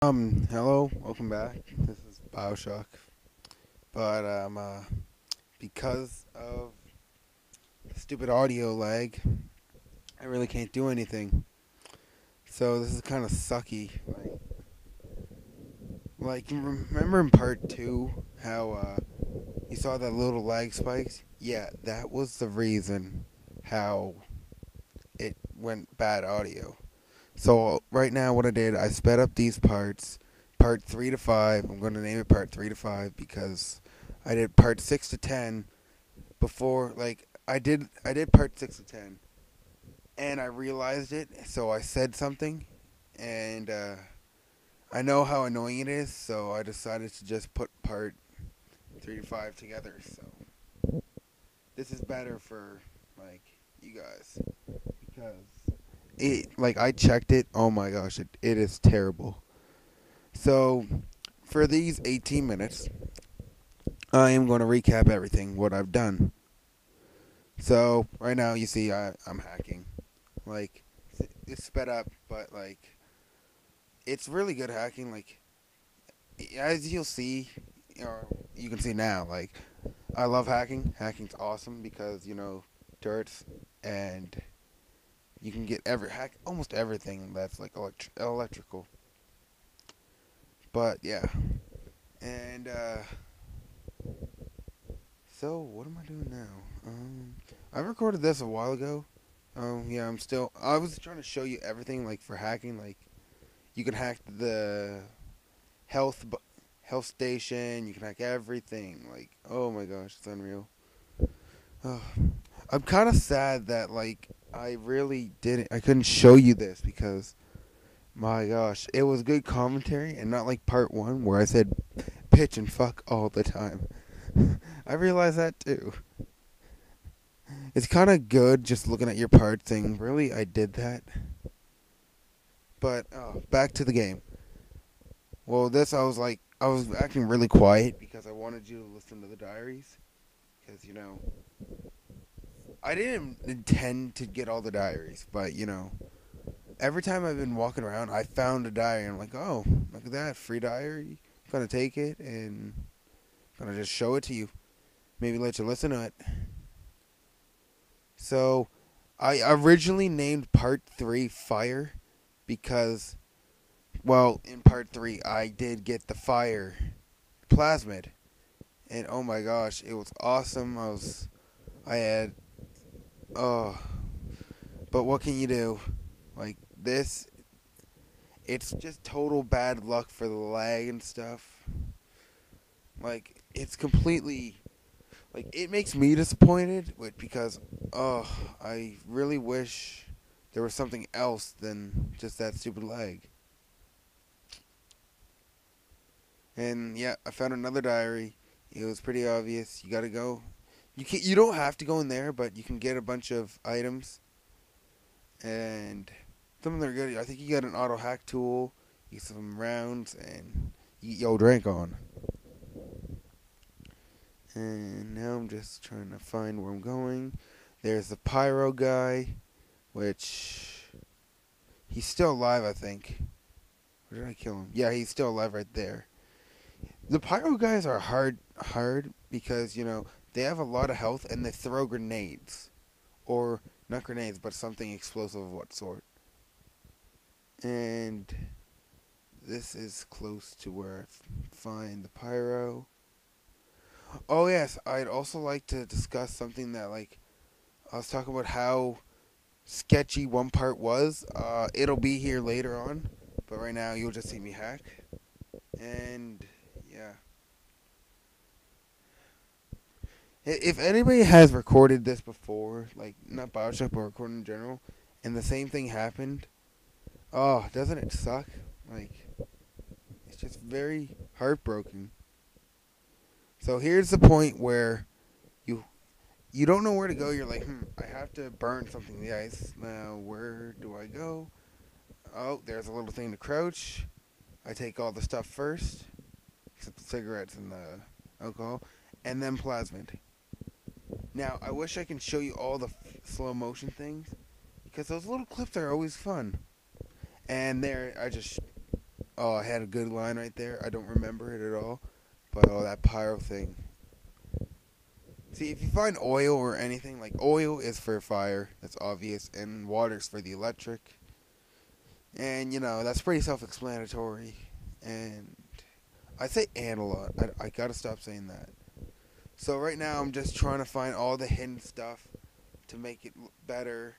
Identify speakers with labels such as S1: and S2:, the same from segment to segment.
S1: Hello, welcome back. This is BioShock. But, because of stupid audio lag, I really can't do anything. So this is kind of sucky. You remember in part 2 how, you saw that little lag spikes? Yeah, that was the reason how it went bad audio. So right now what I did, I sped up these parts, part 3 to 5. I'm going to name it part 3 to 5 because I did part 6 to 10 before. I did part 6 to 10 and I realized it, so I said something, and I know how annoying it is, so I decided to just put part 3 to 5 together. So this is better for you guys because I checked it. Oh my gosh, it is terrible. So for these 18 minutes, I am going to recap everything what I've done. So right now, you see, I'm hacking. Like it's sped up, but it's really good hacking. As you'll see, or you can see now, I love hacking. Hacking's awesome because turrets, and you can get hack almost everything that's electrical. But yeah, and so what am I doing now? I recorded this a while ago. Yeah, I was trying to show you everything for hacking. You can hack the health health station. You can hack everything. Oh my gosh, it's unreal. Oh, I'm kind of sad that I really didn't. I couldn't show you this because my gosh, it was good commentary and not like part one where I said pitch and fuck all the time. I realized that too. It's kind of good just looking at your part saying, really, I did that? But back to the game. Well, I was acting really quiet because I wanted you to listen to the diaries. Because, I didn't intend to get all the diaries, but, every time I've been walking around, I found a diary, and I'm like, oh, look at that, free diary. I'm going to take it, and I'm going to just show it to you. Maybe let you listen to it. So, I originally named part 3 Fire because, well, in part 3, I did get the fire plasmid. And oh my gosh, it was awesome. I had, oh, but what can you do? This, it's just total bad luck for the lag and stuff. It's completely, it makes me disappointed because, oh, I really wish there was something else than just that stupid lag. And yeah, I found another diary. It was pretty obvious. You gotta go. You don't have to go in there, but you can get a bunch of items, and some of them are good. I think you get an auto hack tool, you get some rounds, and you get your drink on. And now I'm just trying to find where I'm going. There's the pyro guy, which he's still alive, I think. Or did I kill him? Yeah, he's still alive right there. The pyro guys are hard because they have a lot of health and they throw grenades, or not grenades, but something explosive of what sort. And this is close to where I find the pyro. Oh yes, I'd also like to discuss something that I was talking about how sketchy one part was. It'll be here later on, but right now you'll just see me hack. And yeah. If anybody has recorded this before, not BioShock, but recording in general, and the same thing happened, oh, doesn't it suck? It's just very heartbroken. So here's the point where you don't know where to go. You're like, I have to burn something in the ice. Now, where do I go? Oh, there's a little thing to crouch. I take all the stuff first, except the cigarettes and the alcohol, and then plasmid. Now, I wish I can show you all the slow motion things, because those little clips are always fun. And there, I just Oh, I had a good line right there. I don't remember it at all. But oh, that pyro thing. See, if you find oil or anything, like oil is for fire, that's obvious, and water's for the electric. And, that's pretty self explanatory. And I say and a lot. I gotta stop saying that. So right now I'm just trying to find all the hidden stuff to make it better.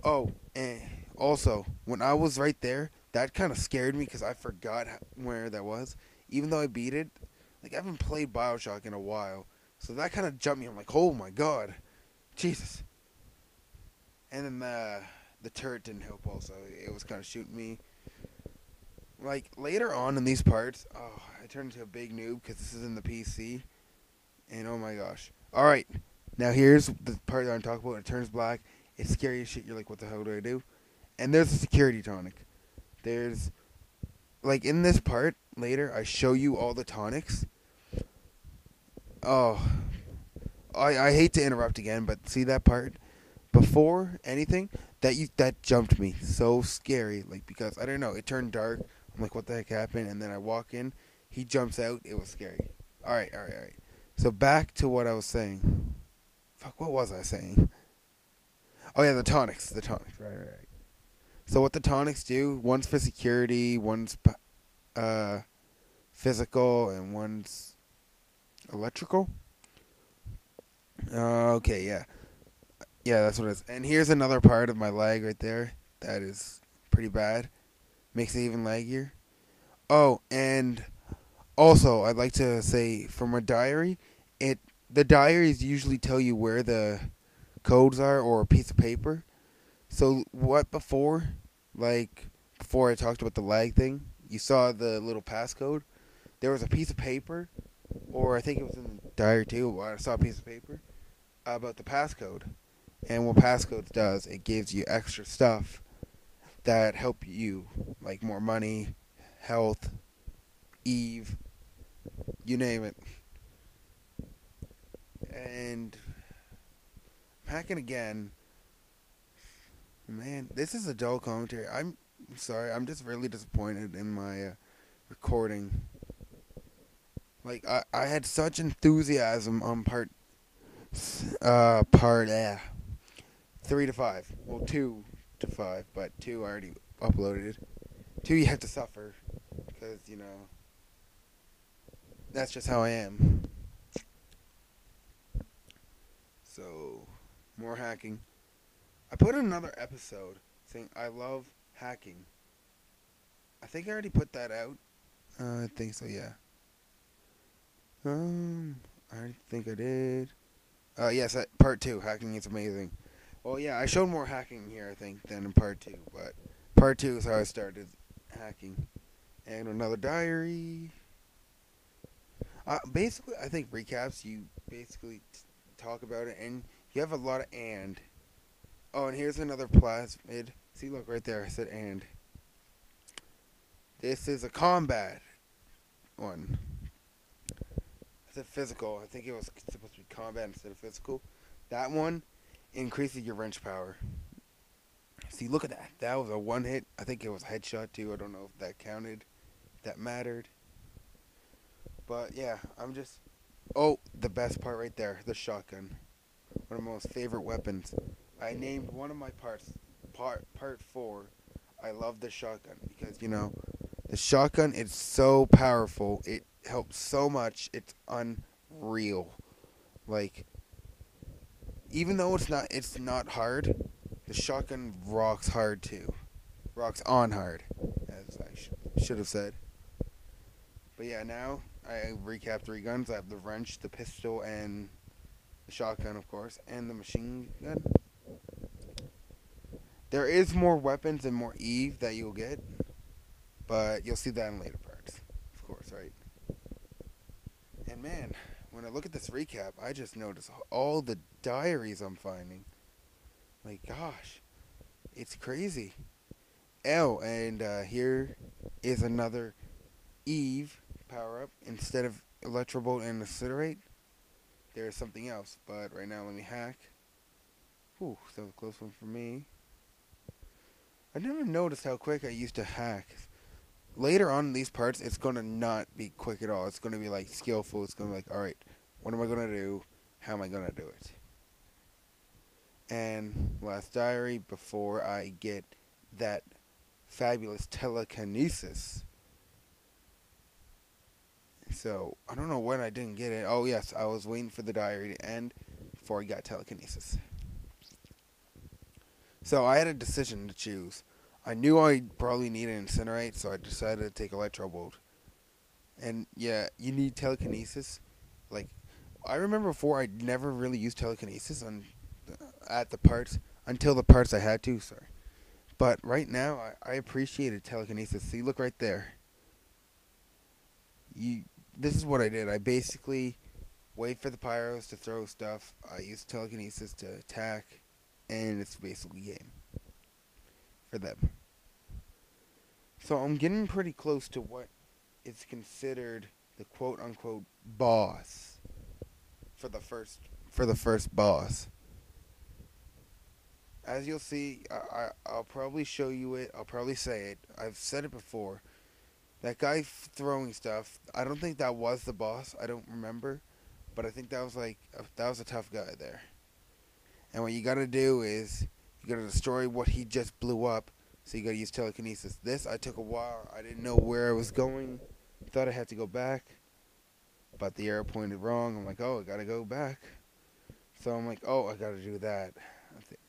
S1: Oh, and also, when I was right there, that kind of scared me because I forgot where that was. Even though I beat it, like I haven't played BioShock in a while, so that kind of jumped me. I'm like, oh my god, Jesus! And then the turret didn't help. Also, it was kind of shooting me. Like later on in these parts, oh, I turned into a big noob because this is in the PC, and oh my gosh! All right, now here's the part that I'm talking about. It turns black. It's scary as shit. You're like, what the hell do I do? And there's a security tonic. There's like in this part later, I show you all the tonics. Oh, I hate to interrupt again, but see that part before anything that jumped me so scary. Like because I don't know, it turned dark. I'm like, what the heck happened? And then I walk in, he jumps out. It was scary. All right, all right, all right. So back to what I was saying. Fuck, what was I saying? Oh yeah, the tonics, Right, right, right. So what the tonics do? One's for security, one's uh, physical, and one's electrical. Okay, yeah, yeah, that's what it is. And here's another part of my lag right there. That is pretty bad. Makes it even laggier. Oh, and also I'd like to say from a diary, it the diaries usually tell you where the codes are or a piece of paper. So what before, like before I talked about the lag thing, you saw the little passcode. There was a piece of paper, or I think it was in the diary too. I saw a piece of paper about the passcode, and what passcodes does, it gives you extra stuff that help you, like more money, health, Eve, you name it. And hacking again, man. This is a dull commentary. I'm sorry. I'm just really disappointed in my recording. Like I had such enthusiasm on part 3 to 5. Well, 2 to 5, but 2 I already uploaded. 2 you have to suffer because that's just how I am. So more hacking. I put in another episode saying I love hacking. I think I already put that out. I think so. Yeah. I think I did. Yes, part 2. Hacking is amazing. Well, yeah, I showed more hacking here, I think, than in part 2. But part 2 is how I started hacking. And another diary. Basically, I think recaps, you basically talk about it, and you have a lot of and. Oh, and here's another plasmid. See, look, right there, I said and. This is a combat one. I said physical. I think it was supposed to be combat instead of physical. That one increases your wrench power. See, look at that. That was a one hit. I think it was a headshot too. I don't know if that counted. If that mattered. But yeah, I'm just. Oh, the best part right there. The shotgun. One of my most favorite weapons. I named one of my parts. Part 4. I love the shotgun. Because, the shotgun is so powerful. It helps so much. It's unreal. Like, even though it's not hard, the shotgun rocks hard too. Rocks on hard, as I should have said. But yeah, now I recap 3 guns. I have the wrench, the pistol, and the shotgun, of course, and the machine gun. There is more weapons and more Eve that you'll get, but you'll see that in later parts, of course, right? And man, when I look at this recap, I just notice all the diaries I'm finding. Like, gosh, it's crazy. Oh, and here is another Eve power up. Instead of Electrobolt and Incinerate, there's something else. But right now, let me hack. Whew, that was a close one for me. I never noticed how quick I used to hack. later on in these parts, it's gonna not be quick at all. It's gonna be like skillful. It's gonna be like, all right, what am I gonna do? How am I gonna do it? And last diary before I get that fabulous telekinesis. So I don't know when I didn't get it. Oh yes, I was waiting for the diary to end before I got telekinesis. So I had a decision to choose. I knew I probably needed incinerate, so I decided to take electro bolt. And yeah, you need telekinesis. Like I remember before, I never really used telekinesis at the parts until the parts I had to. Sorry, but right now I appreciated telekinesis. See, look right there. You. This is what I did. I basically wait for the pyros to throw stuff. I use telekinesis to attack, and it's basically game for them. So I'm getting pretty close to what is considered the quote unquote boss for the first boss. As you'll see, I'll probably show you it. I'll probably say it. I've said it before. That guy throwing stuff. I don't think that was the boss. I don't remember, but I think that was that was a tough guy there. And what you gotta do is you gotta destroy what he just blew up. So you gotta use telekinesis. This I took a while. I didn't know where I was going. Thought I had to go back, but the arrow pointed wrong. I'm like, oh, I gotta go back. So I'm like, oh, I gotta do that.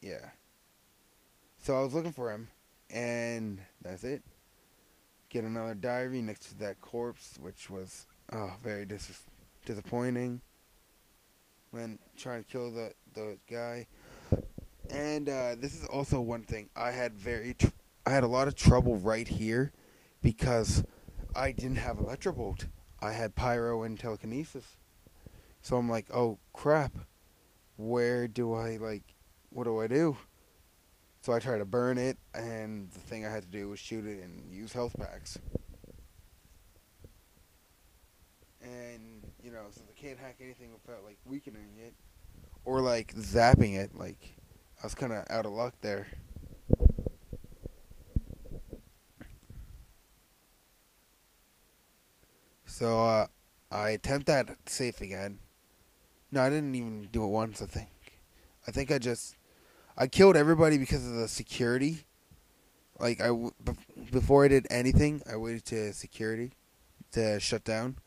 S1: Yeah. So I was looking for him, and that's it. Get another diary next to that corpse, which was very disappointing when trying to kill the guy. And this is also one thing I had I had a lot of trouble right here because I didn't have Electrobolt. I had Pyro and Telekinesis. So I'm like, oh crap, where do I what do I do? So I tried to burn it, and the thing I had to do was shoot it and use health packs. And, since I can't hack anything without, weakening it, or, zapping it, I was kind of out of luck there. So, I attempt that safe again. No, I didn't even do it once, I think. I think I killed everybody because of the security. Before I did anything, I waited to security to shut down.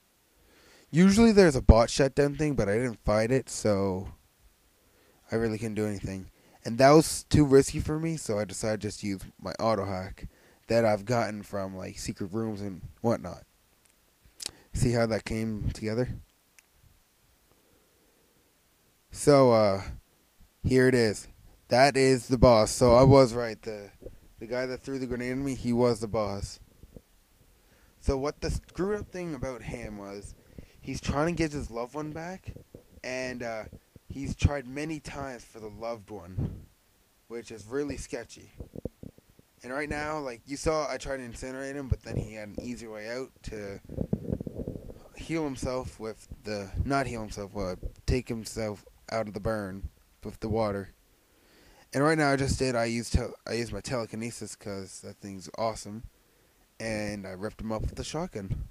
S1: Usually there's a bot shutdown thing, but I didn't fight it, so I really couldn't do anything. And that was too risky for me, so I decided to just use my auto hack that I've gotten from secret rooms and whatnot. See how that came together? So here it is. That is the boss. So I was right. The guy that threw the grenade at me, he was the boss. So what the screwed up thing about him was, he's trying to get his loved one back, and he's tried many times for the loved one, which is really sketchy. And right now, you saw, I tried to incinerate him, but then he had an easier way out to heal himself not heal himself, but take himself out of the burn with the water. And right now, I used my telekinesis because that thing's awesome, and I ripped him up with the shotgun.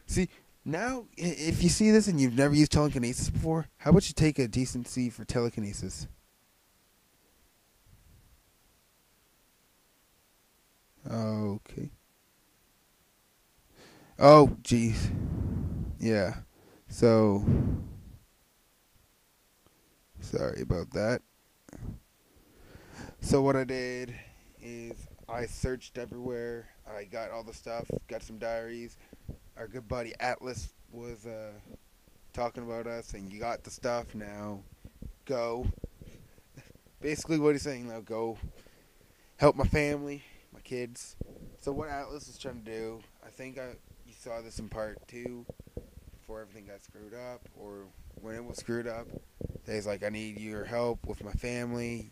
S1: See, now, if you see this and you've never used telekinesis before, how about you take a decency for telekinesis? Okay. Oh, jeez. Yeah. So, sorry about that. So what I did is I searched everywhere. I got all the stuff, got some diaries. Our good buddy Atlas was talking about us, and you got the stuff now. Go. Basically, what he's saying now, go help my family, my kids. So what Atlas is trying to do, I think you saw this in part 2, before everything got screwed up, or when it was screwed up. He's like, I need your help with my family.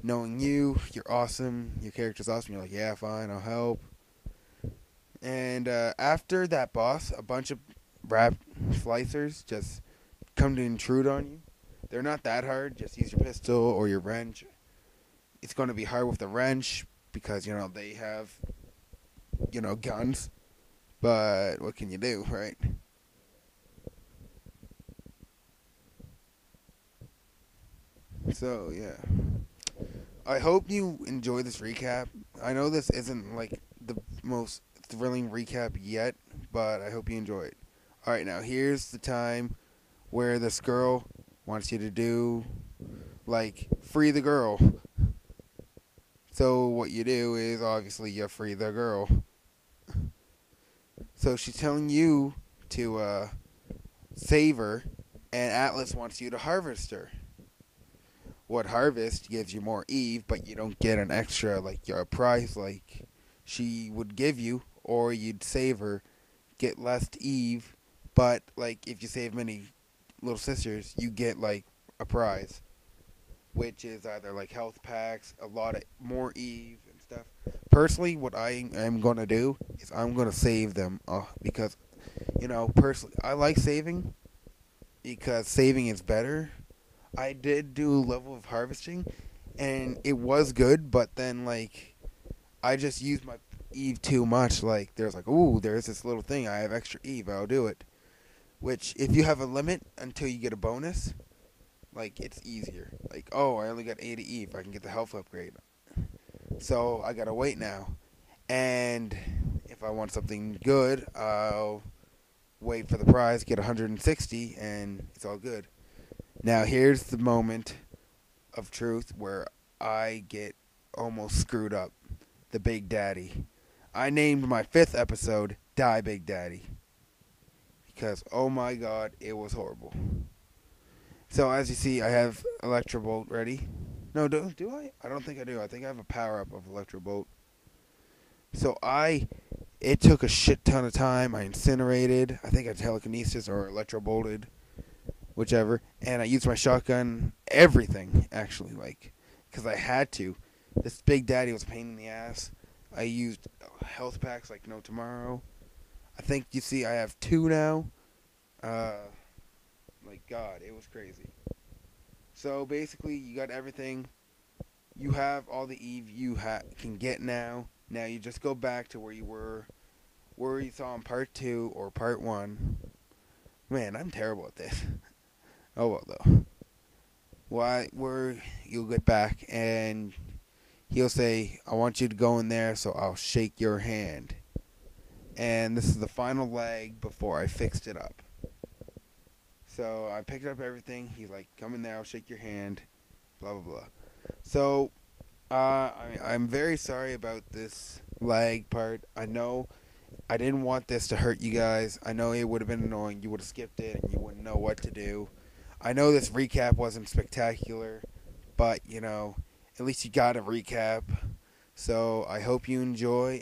S1: Knowing you're awesome. Your character's awesome. You're like, yeah, fine, I'll help. And after that boss, a bunch of rap slicers just come to intrude on you. They're not that hard. Just use your pistol or your wrench. It's going to be hard with the wrench, because they have guns. But what can you do, right? So yeah, I hope you enjoy this recap. I know this isn't like the most thrilling recap yet, but I hope you enjoy it. All right, now here's the time where this girl wants you to do like free the girl. So what you do is obviously you free the girl. So she's telling you to save her, and Atlas wants you to harvest her. What harvest gives you more Eve, but you don't get an extra like your prize like she would give you, or you'd save her, get less Eve, but like if you save many little sisters, you get like a prize, which is either like health packs, a lot of more Eve and stuff. Personally, what I am gonna do is I'm gonna save them, because personally I like saving because saving is better. I did do a level of harvesting, and it was good, but then like I just used my Eve too much. Like there's like, ooh, there's this little thing. I have extra Eve. I'll do it. Which if you have a limit until you get a bonus, like it's easier. Like, oh, I only got 80 Eve. I can get the health upgrade. So I gotta wait now. And if I want something good, I'll wait for the prize, get 160, and it's all good. Now here's the moment of truth where I get almost screwed up. The Big Daddy. I named my 5th episode Die Big Daddy. Because, oh my god, it was horrible. So as you see, I have Electro Bolt ready. No, do I? I don't think I do. I think I have a power up of Electro Bolt. So it took a shit ton of time. I incinerated. I think I telekinesis or Electro Bolted, whichever. And I used my shotgun, everything actually, like, because I had to. This Big Daddy was a pain in the ass. I used health packs like no tomorrow. I think you see I have 2 now. Like God, it was crazy. So basically, you got everything. You have all the Eve you can get now. Now you just go back to where you saw in part 2 or part 1. Man, I'm terrible at this. Oh well, though. Where you'll get back and he'll say, I want you to go in there, so I'll shake your hand. And this is the final leg before I fixed it up. So I picked up everything. He's like, come in there, I'll shake your hand, blah, blah, blah. So I'm very sorry about this lag part. I know I didn't want this to hurt you guys. I know it would have been annoying. You would have skipped it and you wouldn't know what to do. I know this recap wasn't spectacular, but, at least you got a recap. So I hope you enjoy.